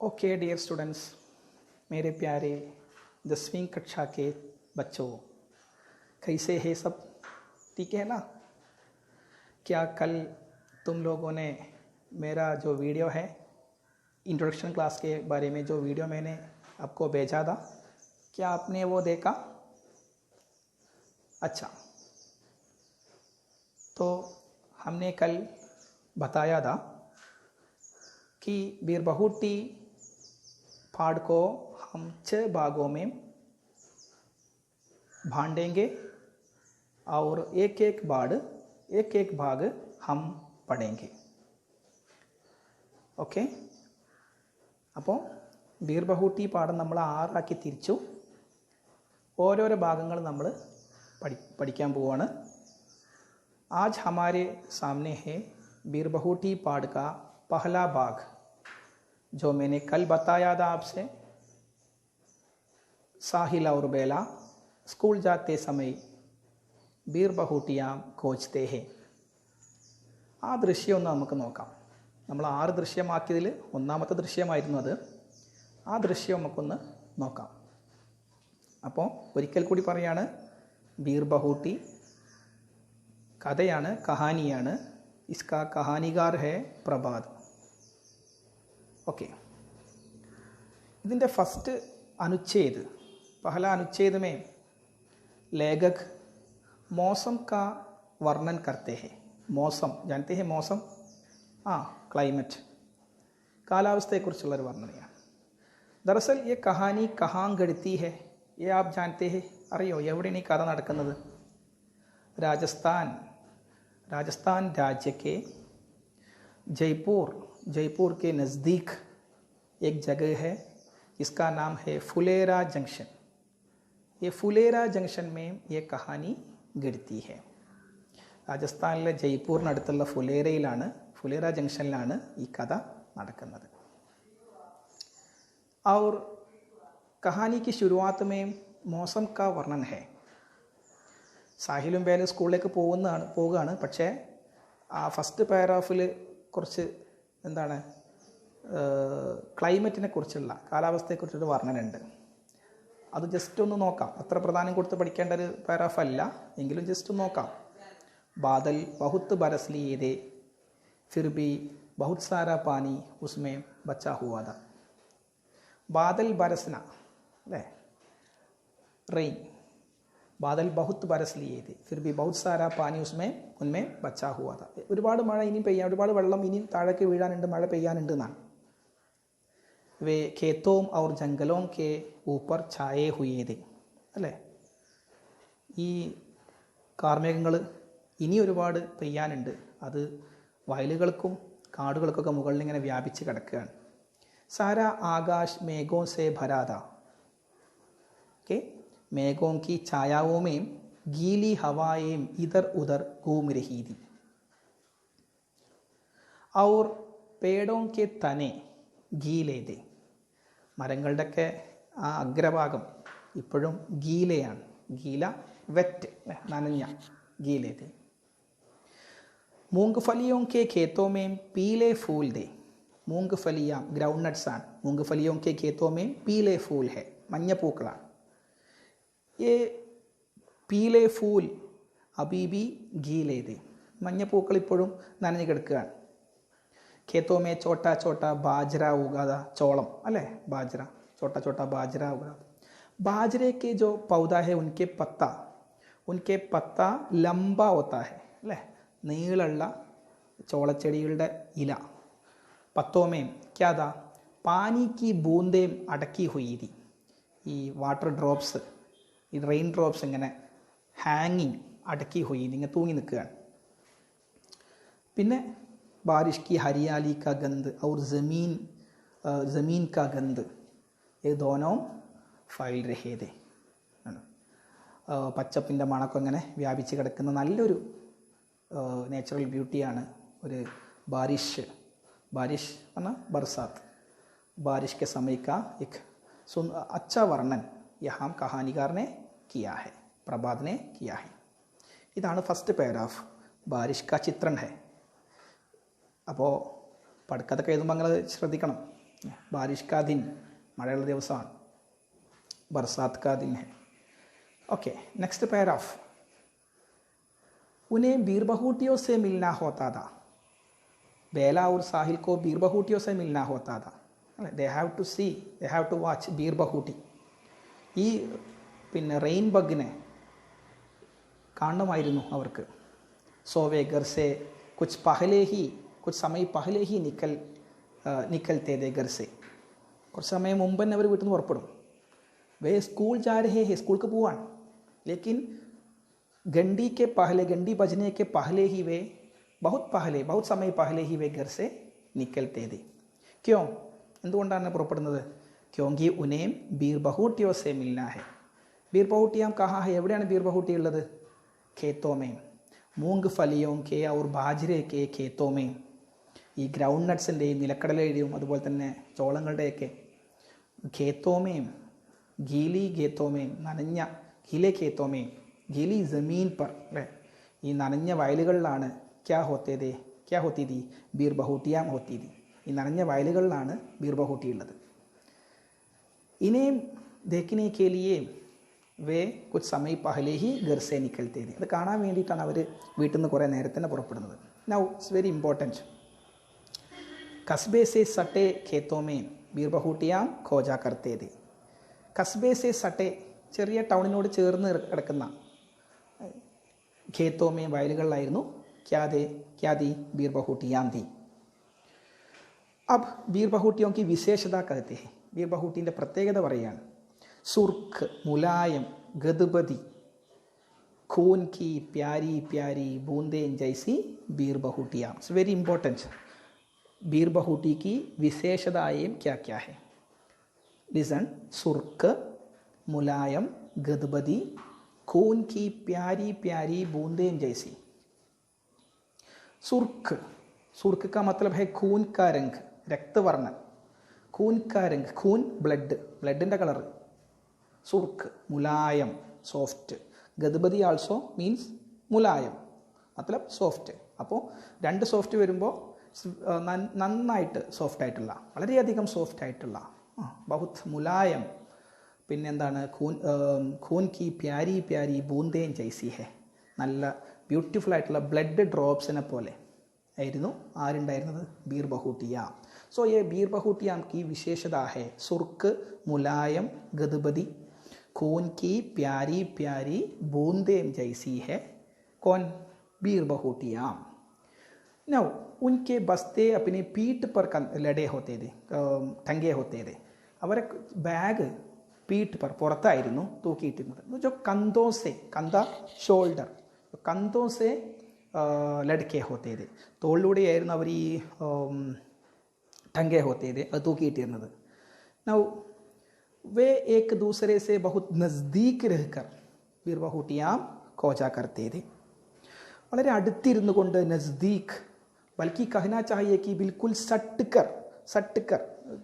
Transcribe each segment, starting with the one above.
Okay dear students, मेरे प्यारे 10वीं कक्षा के बच्चों, कैसे है सब? ठीक है ना? क्या कल तुम लोगों ने मेरा जो वीडियो है इंट्रोडक्शन क्लास के बारे में, जो वीडियो मैंने आपको भेजा था, क्या आपने वो देखा? अच्छा, तो हमने कल बताया था कि बीरबहुटी पहाड़ को हम 6 भागों में बांटेंगे और एक एक भाग हम पढ़ेंगे. ഓക്കെ, അപ്പോൾ ബീർബഹൂട്ടി പാഠം നമ്മൾ 6 ആക്കി തിരിച്ചു. ഓരോരോ ഭാഗങ്ങൾ നമ്മൾ പഠിക്കാൻ പോവാണ്. आज हमारे सामने है बीरबहुटी पहाड़ का पहला भाग, जो मैंने कल बताया था आपसे. साहिल और बेला स्कूल जाते समय बीरबहुटियाँ खोजते हैं. ആ ദൃശ്യം ഒന്ന് നമുക്ക് നോക്കാം. നമ്മൾ 6 ദൃശ്യമാക്കിയതിൽ ഒന്നാമത്തെ ദൃശ്യമായിരുന്നു അത്. ആ ദൃശ്യം നമുക്കൊന്ന് നോക്കാം. അപ്പോൾ ഒരിക്കൽ കൂടി പറയാണ്, ബീർബഹൂട്ടി കഥയാണ്, കഹാനിയാണ്. ഇസ്കാ കഹാനികാർ ഹെ പ്രഭാത്. ഓക്കെ, ഇതിൻ്റെ ഫസ്റ്റ് അനുച്ഛേദ്, पहला अनुच्छेद में लेखक मौसम का वर्णन करते हैं. मौसम जानते हैं? मौसम, क्लाइमेट, കാലാവസ്ഥയെക്കുറിച്ചുള്ളൊരു വർണ്ണനയാണ്. ദറസൽ ये कहानी कहाँ घटती है, ये आप जानते हैं? അറിയോ എവിടെയാണ് ഈ കഥ നടക്കുന്നത്? राजस्थान राज्य के जयपुर के नज़दीक एक जगह है जिसका नाम है फुलेरा जंक्शन. ये फुलेरा जंक्शन में ये कहानी घटती है. രാജസ്ഥാനിലെ ജയ്പൂരിനടുത്തുള്ള ഫുലേര ജംഗ്ഷനിലാണ് ഈ കഥ നടക്കുന്നത്. और कहानी की शुरुआत में मौसम का वर्णन है. സാഹിലും ബേലും സ്കൂളിലേക്ക് പോവുകയാണ്. പക്ഷേ ആ ഫസ്റ്റ് പാരാഗ്രാഫിൽ കുറച്ച് ക്ലൈമറ്റിനെ കുറിച്ചുള്ള, കാലാവസ്ഥയെക്കുറിച്ചൊരു വർണ്ണനയുണ്ട്. അത് ജസ്റ്റ് ഒന്ന് നോക്കാം. അത്ര പ്രധാനം കൊടുത്ത് പഠിക്കേണ്ട ഒരു പാരാഗ്രാഫ് അല്ല, എങ്കിലും ജസ്റ്റ് നോക്കാം. ബാദൽ ബഹുത്ത് ബരസ് ലിയേ थे, फिर भी बहुत सारा पानी उसमें बचा हुआ था. बादल बरसना, अല്ലേ? റെയിൻ. ബാദൽ ബഹുത്ത് ബരസ് ലിയേ थे, फिर भी बहुत सारा पानी उनमें बचा हुआ था. ഒരുപാട് മഴ ഇനിയും പെയ്യാൻ, ഒരുപാട് വെള്ളം ഇനിയും താഴേക്ക് വീഴാനുണ്ട്, മഴ പെയ്യാനുണ്ട് എന്നാണ്. വേ ഖേത്തോം ഔർ ജംഗലോം കെ ഊപ്പർ ഛായേ ഹുയേ थे, അല്ലേ? ഈ കാർമേഘങ്ങൾ ഇനി ഒരുപാട് പെയ്യാനുണ്ട്. അത് വയലുകൾക്കും കാടുകൾക്കൊക്കെ മുകളിൽ ഇങ്ങനെ വ്യാപിച്ച് കിടക്കുകയാണ്. സാരാ ആകാശ് മേഘോं से भरा था. ഓക്കെ, मेघों की छायाओं में गीली हवाएं इधर उधर घूम रही थी और पेड़ों के तने गीले थे. മരങ്ങളുടെയൊക്കെ ആ അഗ്രഭാഗം ഇപ്പോഴും ഗീലയാണ്. ഗീല വെറ്റ്, നനഞ്ഞ, ഗീലെ थे. मूंगफलियों के खेतों में पीले फूल थे. മൂംഗ്ഫലിയാം ഗ്രൗണ്ട് നട്ട്സ് ആണ്. മൂംഗ്ഫലിയോं के खेतों में पीले फूल है, മഞ്ഞപ്പൂക്കളാണ്. ये पीले फूल अभी भी गीले थे. മഞ്ഞപ്പൂക്കൾ ഇപ്പോഴും നനഞ്ഞു കിടക്കുകയാണ്. खेतों में छोटा छोटा बाजरा उगा था, ചോളം अല്ലേ? बाजरा, छोटा छोटा बाजरा उगा. बाजरे के जो पौधा है उनके पत्ता लंबा होता है, अല്ലേ? നീളമുള്ള ചോളച്ചെടികളുടെ ഇല. പത്തോ മേം ക്യാ താ, പാനി കി ബൂന്തേം അടക്കി ഹുയി തി. ഈ വാട്ടർ ഡ്രോപ്സ്, ഈ റെയിൻ ഡ്രോപ്സ് ഇങ്ങനെ ഹാങ്ങിങ്, അടക്കി ഹുയി, ഇങ്ങനെ തൂങ്ങി നിൽക്കുകയാണ്. പിന്നെ ബാരിഷ് കി ഹരിയാലി കാ ഗന്ധ് ഔർ ജമീൻ കാ ഗന്ധ് ये दोनों ഫൈൽ രഹേ थे. പച്ചപ്പിൻ്റെ മണക്കം ഇങ്ങനെ വ്യാപിച്ച് കിടക്കുന്ന നല്ലൊരു നേച്ചുറൽ ബ്യൂട്ടിയാണ് ഒരു ബാരിഷ് പറഞ്ഞാൽ ബർസാത്ത്. बारिश के समय का एक अच्छा वर्णन यहाँ कहानीकार ने किया है, प्रभात ने किया है. ഇതാണ് ഫസ്റ്റ് പാരാഗ്രാഫ്. ബാരിഷ് കാ ചിത്രൺ ഹെ. അപ്പോൾ പഠിക്കാതൊക്കെ എഴുതുമ്പോൾ നിങ്ങൾ ശ്രദ്ധിക്കണം. बारिश का दिन മഴയുള്ള ദിവസമാണ് बरसात का दिन है ओके नेक्स्ट पैराग्राफ उन्हें बीरबहुटियों से मिलना होता था बेला और साहिल को बीरबहुटियों से मिलना होता था they have to see they have to watch बीरबहुटी ഈ പിന്നെ റെയിൻ ബഗിനെ കാണണമായിരുന്നു അവർക്ക് സോവേ घर से कुछ समय पहले ही निकलते थे घर से കുറച്ച് സമയം മുമ്പ് തന്നെ അവർ വീട്ടിൽ നിന്ന് പുറപ്പെടും वे स्कूल जा रहे हैं स्कूल को പോവാൻ लेकिन घंटी बजने के पहले ही वे बहुत समय पहले ही वे घर से निकलते थे क्यों എന്തുകൊണ്ടാണ് പുറപ്പെടുന്നത് क्योंकि उन्हें बीरबहुटियों से मिलना है बीरबहुटियाँ कहाँ है എവിടെയാണ് बीरबहुटी ഉള്ളത് खेतों में മൂംഗ്ഫലിയോं के और बाजरे के खेतों में ഈ ഗ്രൗണ്ട് നട്ട്സിൻ്റെയും നിലക്കടലയുടെയും അതുപോലെ തന്നെ ചോളങ്ങളുടെയൊക്കെ ഖേത്തോമേം ഗീലി ഖേത്തോമേം നനഞ്ഞ ഗീലെ ഖേത്തോമേം ഗീലി ജമീൻ പർ അല്ലേ ഈ നനഞ്ഞ വയലുകളിലാണ് ക്യാ ഹോത്തി തി ബീർബഹൂട്ടിയാം ഹോത്തി തി ഈ നനഞ്ഞ വയലുകളിലാണ് ബീർബഹൂട്ടി ഉള്ളത് ഇനേം ദേഖ്നെ കെ ലിയേ വേ കുച്ച് സമയ പഹലെ ഹി ഘർ സേ നിക്കൽത്തേ थे അത് കാണാൻ വേണ്ടിയിട്ടാണ് അവർ വീട്ടിൽ നിന്ന് കുറേ നേരത്തെ തന്നെ പുറപ്പെടുന്നത് നൗ ഇറ്റ്സ് വെരി ഇമ്പോർട്ടൻറ്റ് कस्बे से सटे खेतों में बीरबहूटियाँ खोजा करते थे കസ്ബേ സെ സട്ടെ ചെറിയ ടൗണിനോട് ചേർന്ന് കിടക്കുന്ന ഖേത്തോമേ വയലുകളിലായിരുന്നു ക്യാദി ബീർബഹൂട്ടിയാം തി അബ് ബീർബഹൂട്ടിയോं की विशेषता कहते हैं ബീർബഹൂട്ടിൻ്റെ പ്രത്യേകത പറയുകയാണ് സുർക്ക് മുലായം ഗദ്ബതി खून की प्यारी प्यारी बूंदें जैसी बीरबहूटियाँ इट्स वेरी इंपॉर्टेंट बीरबहूटी की विशेषताएं क्या क्या है लिसन सुर्क मुलायम गदबदी खून की प्यारी प्यारी बूंदें जैसी सुर्क का मतलब है खून का रंग रक्तवर्णन खून का रंग खून ब्लഡിൻ്റെ കളർ സുർക്ക് മുലായം സോഫ്റ്റ് ഗദ്ബദി ആൾസോ മീൻസ് മുലായം മതലബ് സോഫ്റ്റ് അപ്പോൾ രണ്ട് സോഫ്റ്റ് വരുമ്പോൾ നന്നായിട്ട് സോഫ്റ്റ് ആയിട്ടുള്ള വളരെയധികം സോഫ്റ്റ് ആയിട്ടുള്ള ബഹുത് മുലായം പിന്നെന്താണ് ഖൂൻ കി പ്യാരി പ്യാരി ബൂന്തേൻ ജൈസി ഹെ നല്ല ബ്യൂട്ടിഫുൾ ആയിട്ടുള്ള ബ്ലഡ് ഡ്രോപ്സിനെ പോലെ ആയിരുന്നു ആരുണ്ടായിരുന്നത് ബീർബഹൂട്ടിയാം സോ ये बीरबहूटियाँ की विशेषता है सुर्क मुलायम गदबदी खून की प्यारी प्यारी बूंदें जैसी है कौन बीरबहूटियाँ नौ उनके बस्ते अपने पीठ पर लड़े होते थे टंगे होते थे അവരെ ബാഗ് പീठ पर പുറത്തായിരുന്നു തൂക്കിയിട്ടിരുന്നത് जो कंधों से कंधा ഷോൾഡർ कंधों से लड़के होते थे തോളിലൂടെയായിരുന്നു അവർ ഈ टंगे होते थे അത് തൂക്കിയിട്ടിരുന്നത് नौ वे एक दूसरे से बहुत नज़दीक रहकर बीरबहूटियाँ खोजा करते थे വളരെ അടുത്തിരുന്നു കൊണ്ട് നസ്ദീഖ് ബൽക്കി कहना चाहिए कि बिल्कुल सटकर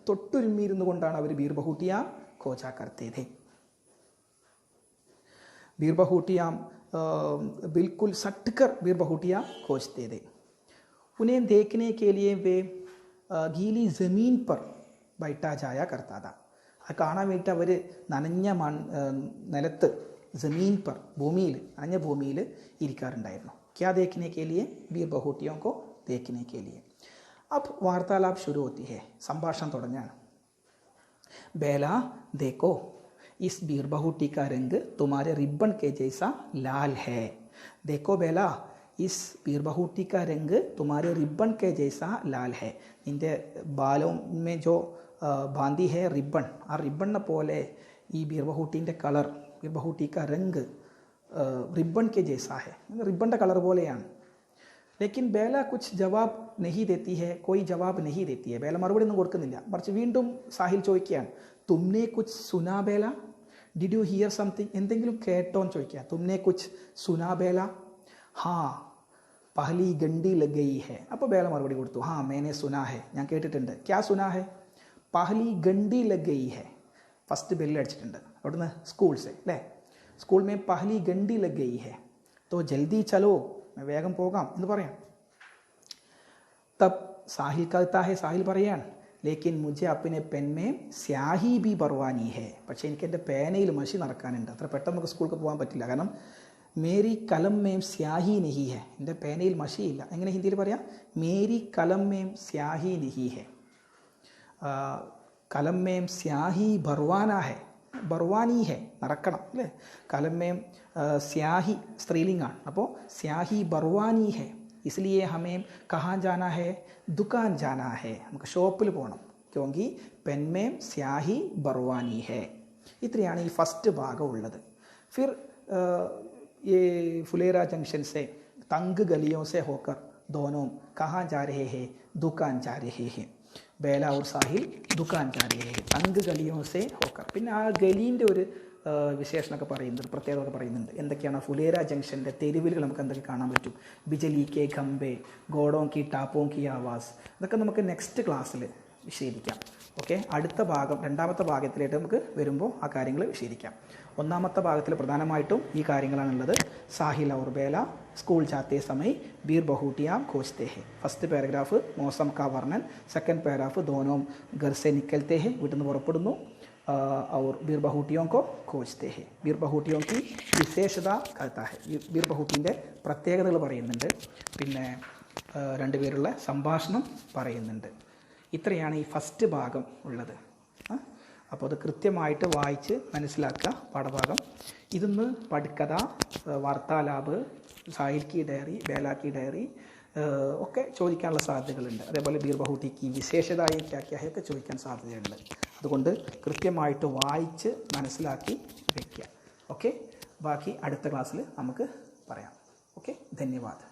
തൊട്ടുരുമ്മിയിരുന്നു കൊണ്ടാണ് അവർ बीरबहूटियाँ खोजा करते थे बीरबहूटियाँ बिल्कुल सटकर बीरबहूटियाँ खोजते थे उन्हें देखने के लिए वे गीली ज़मीन पर बैठा जाया करता था കാണാൻ വേണ്ടിയിട്ട് അവർ നനഞ്ഞ നിലത്ത് ज़मीन पर നനഞ്ഞ ഭൂമിയിൽ ഇരിക്കാറുണ്ടായിരുന്നു क्या देखने के लिए बीरबहूटियों को देखने के लिए अब वार्तालाप शुरू होती है संभाषण തുടങ്ങാണ് बेला देखो इस बीरबहूटी का रंग तुम्हारे रिबन के जैसा लाल है देखो बेला इस बीरबहूटी का रंग तुम्हारे रिबन के जैसा लाल है നിൻ്റെ ബാലോं में जो बांधी है रिबन ആ റിബണിനെ പോലെ ഈ ബീർബഹൂട്ടിൻ്റെ കളർ ബീർബഹൂട്ടി का रंग रिबन के जैसा है रिबन कलर बोले हैं लेकिन बेला कुछ जवाब नहीं देती है कोई जवाब नहीं देती है बेला मറുപടി ഒന്നും കൊടുക്കുന്നില്ല മറിച്ച് വീണ്ടും സാഹിൽ ചോദിക്കുകയാണ് तुमने कुछ सुना बेला डिड यू हियर समथिंग എന്തെങ്കിലും കേട്ടോ എന്ന് ചോദിക്കുക तुमने कुछ सुना बेला हाँ पहली गंडी लग गई है അപ്പോൾ बेला മറുപടി കൊടുത്തു हाँ मैंने सुना है ഞാൻ കേട്ടിട്ടുണ്ട് क्या सुना है पहली गंडी लग गई है ഫസ്റ്റ് ബെല്ല് അടിച്ചിട്ടുണ്ട് അവിടുന്ന് സ്കൂൾ സെ അല്ലേ स्कूल में पहली गंडी लग गई है तो जल्दी चलो मैं വേഗം പോകാം എന്ന് പറയാം तब साहिल कहता है साहिल പറയാൻ ലേക്കിൻ മുझे अपने पेन में स्याही भी भरवानी है. പക്ഷേ എനിക്ക് എൻ്റെ പേനയിൽ മഷി നടക്കാനുണ്ട്. അത്ര പെട്ടെന്ന് നമുക്ക് സ്കൂൾക്ക് പോകാൻ പറ്റില്ല. കാരണം മേരി കലം മേം സ്യാഹി നഹി ഹെ, എൻ്റെ പേനയിൽ മഷിയില്ല. എങ്ങനെ ഹിന്ദിയിൽ പറയാം? മേരി കലം മേം സ്യാഹി നഹി ഹെ. കലം മേം സ്യാഹി ഭർവാനാ ഹെ, ഭർവാനി ഹെ, നടക്കണം അല്ലേ. കലം മേം സ്യാഹി സ്ത്രീലിംഗാണ്. അപ്പോൾ സ്യാഹി ഭർവാനി ഹെ, इसलिए हमें कहाँ जाना है? दुकान जाना है. നമുക്ക് ഷോപ്പിൽ പോകണം. क्योंकि पेन में स्याही भरवानी है. ഇത്രയാണ് ഈ ഫസ്റ്റ് ഭാഗം ഉള്ളത്. फिर ये फुलेरा जंक्शन से तंग गलियों से होकर दोनों कहाँ जा रहे हैं? दुकान जा रहे हैं. बेला और साहिल दुकान जा रहे हैं. तंग गलियों से होकर. പിന്നെ ആ ഗലീൻ്റെ ഒരു വിശേഷണമൊക്കെ പറയുന്നുണ്ട്, പ്രത്യേകത പറയുന്നുണ്ട്. എന്തൊക്കെയാണ്? ഫുലേര ജംഗ്ഷൻ്റെ തെരുവിലുകൾ നമുക്ക് എന്തൊക്കെ കാണാൻ പറ്റും? ബിജലി കെ ഖംബെ, ഗോഡോം കി ടാപ്പോം കി ആവാസ്, ഇതൊക്കെ നമുക്ക് നെക്സ്റ്റ് ക്ലാസ്സിൽ വിശദീകരിക്കാം. ഓക്കെ, അടുത്ത ഭാഗം രണ്ടാമത്തെ ഭാഗത്തിലേക്ക് നമുക്ക് വരുമ്പോൾ ആ കാര്യങ്ങൾ വിശദീകരിക്കാം. ഒന്നാമത്തെ ഭാഗത്തിൽ പ്രധാനമായിട്ടും ഈ കാര്യങ്ങളാണുള്ളത്. സാഹിൽ ഔർ ബേല സ്കൂൾ ജാത്തേ സമയ് ബീർ ബഹൂട്ടിയാം ഖോജ്തേ ഹെ. ഫസ്റ്റ് പാരഗ്രാഫ് മോസം കാ വർണ്ണൻ, സെക്കൻഡ് പാരഗ്രാഫ് ദോനോം ഘർ സെ നിക്കൽത്തേ ഹെ, വീട്ടിൽ നിന്ന് പുറപ്പെടുന്നു. और बीर बहूटियों को खोजते हैं. बीर बहूटियों की विशेषता कहता है. बीर ബഹൂട്ടിൻ്റെ പ്രത്യേകതകൾ പറയുന്നുണ്ട്. പിന്നെ രണ്ടുപേരുള്ള സംഭാഷണം പറയുന്നുണ്ട്. ഇത്രയാണ് ഈ ഫസ്റ്റ് ഭാഗം ഉള്ളത്. അപ്പോൾ അത് കൃത്യമായിട്ട് വായിച്ച് മനസ്സിലാക്കുക പാഠഭാഗം. ഇതിന്ന് പഠിക്കഥ, വാർത്താലാപ്, സാഹിൽ കി ഡയറി, ബേല കി ഡയറി ഒക്കെ ചോദിക്കാനുള്ള സാധ്യതകളുണ്ട്. അതേപോലെ ബീർ ബഹൂട്ടിക്ക് വിശേഷതായി ക്യാക്യാഹി ഒക്കെ ചോദിക്കാൻ സാധ്യതയുണ്ട്. അതുകൊണ്ട് കൃത്യമായിട്ട് വായിച്ച് മനസ്സിലാക്കി വയ്ക്കുക. ഓക്കെ, ബാക്കി അടുത്ത ക്ലാസ്സിൽ നമുക്ക് പറയാം. ഓക്കെ, ധന്യവാദം.